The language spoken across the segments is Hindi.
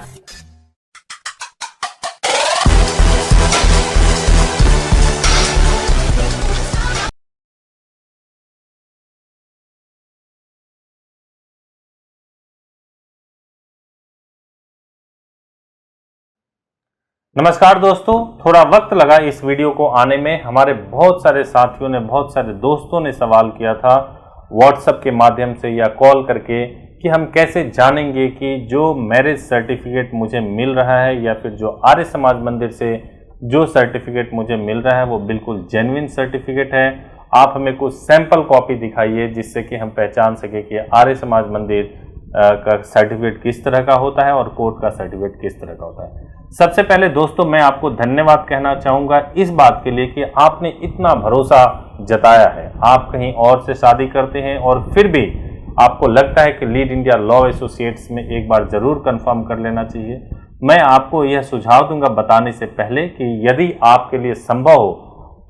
नमस्कार दोस्तों, थोड़ा वक्त लगा इस वीडियो को आने में। हमारे बहुत सारे साथियों ने, बहुत सारे दोस्तों ने सवाल किया था व्हाट्सएप के माध्यम से या कॉल करके कि हम कैसे जानेंगे कि जो मैरिज सर्टिफिकेट मुझे मिल रहा है या फिर जो आर्य समाज मंदिर से जो सर्टिफिकेट मुझे मिल रहा है वो बिल्कुल जेन्युइन सर्टिफिकेट है। आप हमें कुछ सैंपल कॉपी दिखाइए जिससे कि हम पहचान सके कि आर्य समाज मंदिर का सर्टिफिकेट किस तरह का होता है और कोर्ट का सर्टिफिकेट किस तरह का होता है। सबसे पहले दोस्तों मैं आपको धन्यवाद कहना चाहूँगा इस बात के लिए कि आपने इतना भरोसा जताया है। आप कहीं और से शादी करते हैं और फिर भी आपको लगता है कि लीड इंडिया लॉ एसोसिएट्स में एक बार ज़रूर कंफर्म कर लेना चाहिए। मैं आपको यह सुझाव दूंगा बताने से पहले कि यदि आपके लिए संभव हो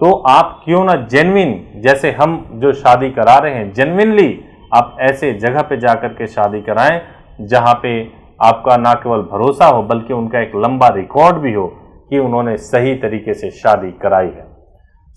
तो आप क्यों ना जेन्युइन, जैसे हम जो शादी करा रहे हैं, जेन्युइनली आप ऐसे जगह पे जाकर के शादी कराएं जहाँ पे आपका ना केवल भरोसा हो बल्कि उनका एक लंबा रिकॉर्ड भी हो कि उन्होंने सही तरीके से शादी कराई है।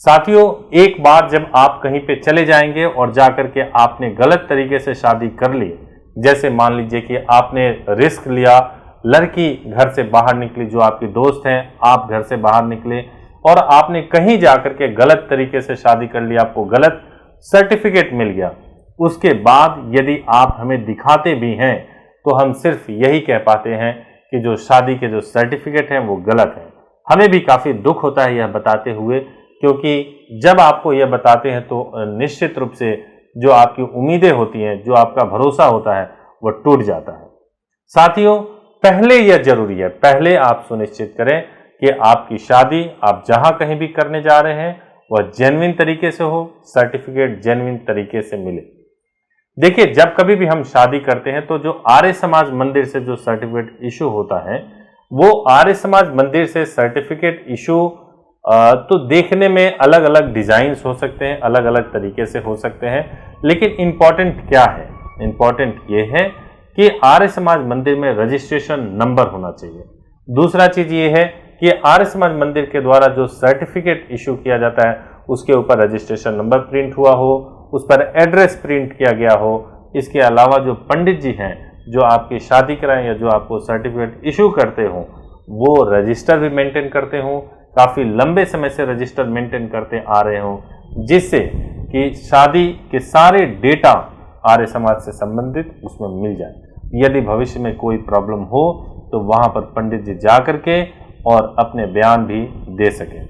साथियों, एक बार जब आप कहीं पे चले जाएंगे और जाकर के आपने गलत तरीके से शादी कर ली, जैसे मान लीजिए कि आपने रिस्क लिया, लड़की घर से बाहर निकली, जो आपकी दोस्त हैं, आप घर से बाहर निकले और आपने कहीं जाकर के गलत तरीके से शादी कर ली, आपको गलत सर्टिफिकेट मिल गया। उसके बाद यदि आप हमें दिखाते भी हैं तो हम सिर्फ यही कह पाते हैं कि जो शादी के जो सर्टिफिकेट हैं वो गलत हैं। हमें भी काफ़ी दुख होता है यह बताते हुए, क्योंकि जब आपको यह बताते हैं तो निश्चित रूप से जो आपकी उम्मीदें होती हैं, जो आपका भरोसा होता है, वो टूट जाता है। साथियों, पहले यह जरूरी है, पहले आप सुनिश्चित करें कि आपकी शादी आप जहां कहीं भी करने जा रहे हैं वह जेन्युइन तरीके से हो, सर्टिफिकेट जेन्युइन तरीके से मिले। देखिए, जब कभी भी हम शादी करते हैं तो जो आर्य समाज मंदिर से जो सर्टिफिकेट इशू होता है वो आर्य समाज मंदिर से सर्टिफिकेट इशू तो देखने में अलग अलग डिजाइन्स हो सकते हैं, अलग अलग तरीके से हो सकते हैं, लेकिन इंपॉर्टेंट क्या है? इंपॉर्टेंट ये है कि आर्य समाज मंदिर में रजिस्ट्रेशन नंबर होना चाहिए। दूसरा चीज ये है कि आर्य समाज मंदिर के द्वारा जो सर्टिफिकेट इशू किया जाता है उसके ऊपर रजिस्ट्रेशन नंबर प्रिंट हुआ हो, उस पर एड्रेस प्रिंट किया गया हो। इसके अलावा जो पंडित जी हैं जो आपकी शादी कराएं या जो आपको सर्टिफिकेट इशू करते हो वो रजिस्टर भी मेंटेन करते हो, काफ़ी लंबे समय से रजिस्टर मेंटेन करते आ रहे हो, जिससे कि शादी के सारे डेटा आर्य समाज से संबंधित उसमें मिल जाए। यदि भविष्य में कोई प्रॉब्लम हो तो वहाँ पर पंडित जी जा करके और अपने बयान भी दे सकें।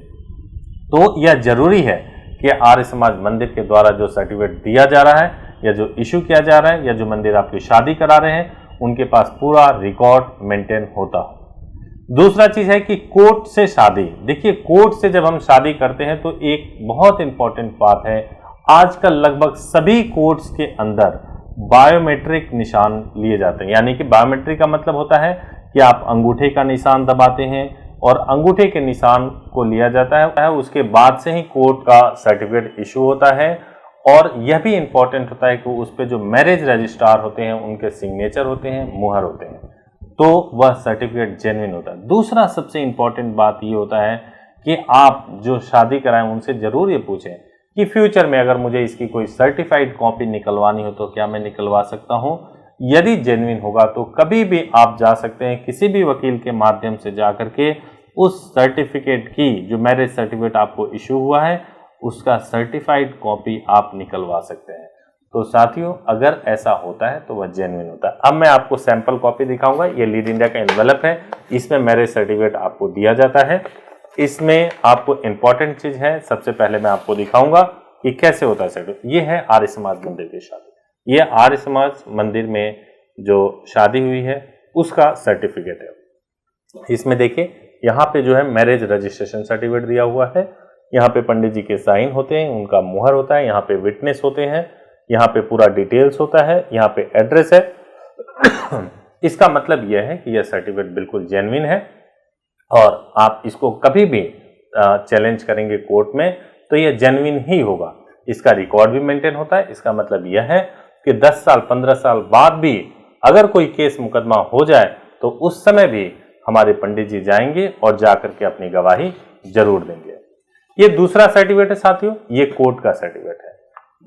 तो यह जरूरी है कि आर्य समाज मंदिर के द्वारा जो सर्टिफिकेट दिया जा रहा है या जो इशू किया जा रहा है या जो मंदिर आपकी शादी करा रहे हैं उनके पास पूरा रिकॉर्ड मेंटेन होता हो। दूसरा चीज है कि कोर्ट से शादी। देखिए, कोर्ट से जब हम शादी करते हैं तो एक बहुत इंपॉर्टेंट बात है, आजकल लगभग सभी कोर्ट्स के अंदर बायोमेट्रिक निशान लिए जाते हैं। यानी कि बायोमेट्रिक का मतलब होता है कि आप अंगूठे का निशान दबाते हैं और अंगूठे के निशान को लिया जाता है, उसके बाद से ही कोर्ट का सर्टिफिकेट इशू होता है। और यह भी इंपॉर्टेंट होता है कि उस पर जो मैरिज रजिस्ट्रार होते हैं उनके सिग्नेचर होते हैं, मुहर होते हैं, तो वह सर्टिफिकेट जेन्युइन होता है। दूसरा सबसे इंपॉर्टेंट बात ये होता है कि आप जो शादी कराएं उनसे जरूर ये पूछें कि फ्यूचर में अगर मुझे इसकी कोई सर्टिफाइड कॉपी निकलवानी हो तो क्या मैं निकलवा सकता हूँ। यदि जेन्युइन होगा तो कभी भी आप जा सकते हैं, किसी भी वकील के माध्यम से जा करके उस सर्टिफिकेट की, जो मैरिज सर्टिफिकेट आपको इशू हुआ है, उसका सर्टिफाइड कॉपी आप निकलवा सकते हैं। तो साथियों, अगर ऐसा होता है तो वह जेन्युइन होता है। अब मैं आपको सैंपल कॉपी दिखाऊंगा। ये लीड इंडिया का एनवेलप है, इसमें मैरिज सर्टिफिकेट आपको दिया जाता है। इसमें आपको इंपॉर्टेंट चीज है, सबसे पहले मैं आपको दिखाऊंगा कि कैसे होता है सर्टिफिकेट। ये है आर्य समाज मंदिर की शादी। ये आर्य समाज मंदिर में जो शादी हुई है उसका सर्टिफिकेट है। इसमें देखिए, यहाँ पे जो है मैरिज रजिस्ट्रेशन सर्टिफिकेट दिया हुआ है। यहाँ पे पंडित जी के साइन होते हैं, उनका मुहर होता है, यहाँ पे विटनेस होते हैं, यहाँ पे पूरा डिटेल्स होता है, यहाँ पे एड्रेस है। इसका मतलब यह है कि यह सर्टिफिकेट बिल्कुल जेन्युइन है और आप इसको कभी भी चैलेंज करेंगे कोर्ट में तो यह जेन्युइन ही होगा। इसका रिकॉर्ड भी मेंटेन होता है। इसका मतलब यह है कि 10 साल 15 साल बाद भी अगर कोई केस मुकदमा हो जाए तो उस समय भी हमारे पंडित जी जाएंगे और जाकर के अपनी गवाही जरूर देंगे। ये दूसरा सर्टिफिकेट है साथियों, ये कोर्ट का सर्टिफिकेट है।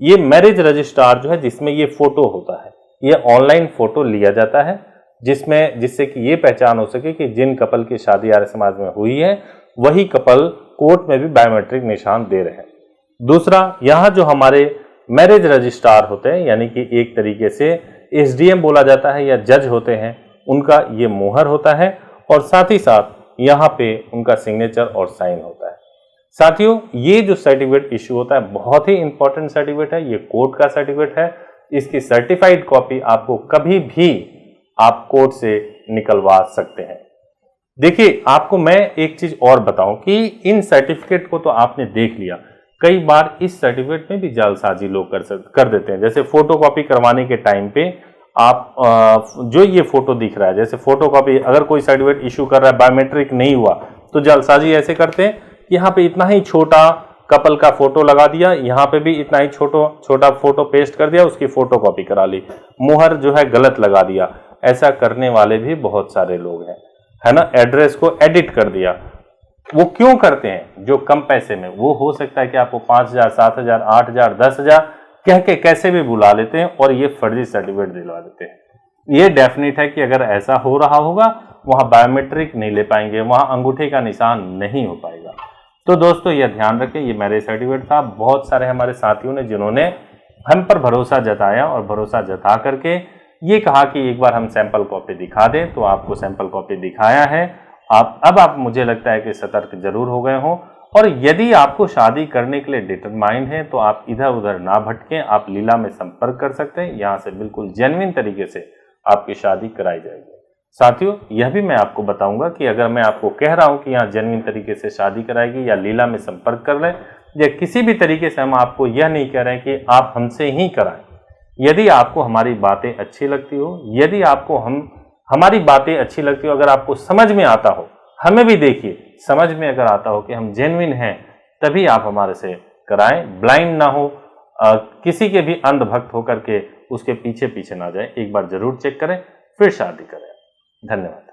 ये मैरिज रजिस्ट्रार जो है जिसमें ये फोटो होता है, ये ऑनलाइन फोटो लिया जाता है जिससे कि ये पहचान हो सके कि जिन कपल की शादी आर्य समाज में हुई है वही कपल कोर्ट में भी बायोमेट्रिक निशान दे रहे हैं। दूसरा, यहाँ जो हमारे मैरिज रजिस्ट्रार होते हैं यानी कि एक तरीके से एसडीएम बोला जाता है या जज होते हैं, उनका ये मोहर होता है और साथ ही साथ यहाँ पे उनका सिग्नेचर और साइन होता है। साथियों, ये जो सर्टिफिकेट इशू होता है बहुत ही इंपॉर्टेंट सर्टिफिकेट है, ये कोर्ट का सर्टिफिकेट है। इसकी सर्टिफाइड कॉपी आपको कभी भी आप कोर्ट से निकलवा सकते हैं। देखिए, आपको मैं एक चीज और बताऊं कि इन सर्टिफिकेट को तो आपने देख लिया, कई बार इस सर्टिफिकेट में भी जालसाजी लोग कर देते हैं। जैसे फोटोकॉपी करवाने के टाइम पे आप जो ये फोटो दिख रहा है, जैसे फोटोकॉपी अगर कोई सर्टिफिकेट इशू कर रहा है बायोमेट्रिक नहीं हुआ तो जालसाजी ऐसे करते हैं, यहाँ पे इतना ही छोटा कपल का फोटो लगा दिया, यहाँ पे भी इतना ही छोटा फोटो पेस्ट कर दिया, उसकी फोटोकॉपी करा ली, मुहर जो है गलत लगा दिया। ऐसा करने वाले भी बहुत सारे लोग हैं, है ना। एड्रेस को एडिट कर दिया। वो क्यों करते हैं? जो कम पैसे में, वो हो सकता है कि आपको 5,000, 7,000, 8,000, 10,000 कह के कैसे भी बुला लेते हैं और ये फर्जी सर्टिफिकेट दिलवा देते हैं। ये डेफिनेट है कि अगर ऐसा हो रहा होगा वहां बायोमेट्रिक नहीं ले पाएंगे, वहां अंगूठे का निशान नहीं हो पाएगा। तो दोस्तों यह ध्यान रखें, ये मैरिज सर्टिफिकेट था। बहुत सारे हमारे साथियों ने जिन्होंने हम पर भरोसा जताया और भरोसा जता करके ये कहा कि एक बार हम सैंपल कॉपी दिखा दें, तो आपको सैंपल कॉपी दिखाया है। अब मुझे लगता है कि सतर्क जरूर हो गए हों, और यदि आपको शादी करने के लिए डिटरमाइंड है तो आप इधर उधर ना भटकें, आप लीला में संपर्क कर सकते हैं। यहाँ से बिल्कुल जेन्युइन तरीके से आपकी शादी कराई जाएगी। साथियों, यह भी मैं आपको बताऊंगा कि अगर मैं आपको कह रहा हूं कि यहाँ जेन्युइन तरीके से शादी कराएगी या लीला में संपर्क कर लें, या किसी भी तरीके से हम आपको यह नहीं कह रहे हैं कि आप हमसे ही कराएं। यदि आपको हमारी बातें अच्छी लगती हो, यदि आपको हमारी बातें अच्छी लगती हो, अगर आपको समझ में आता हो, हमें भी देखिए समझ में अगर आता हो कि हम जेन्युइन हैं, तभी आप हमारे से कराएं। ब्लाइंड ना हो, किसी के भी अंधभक्त होकर के उसके पीछे ना जाए। एक बार जरूर चेक करें, फिर शादी करें। धन्यवाद।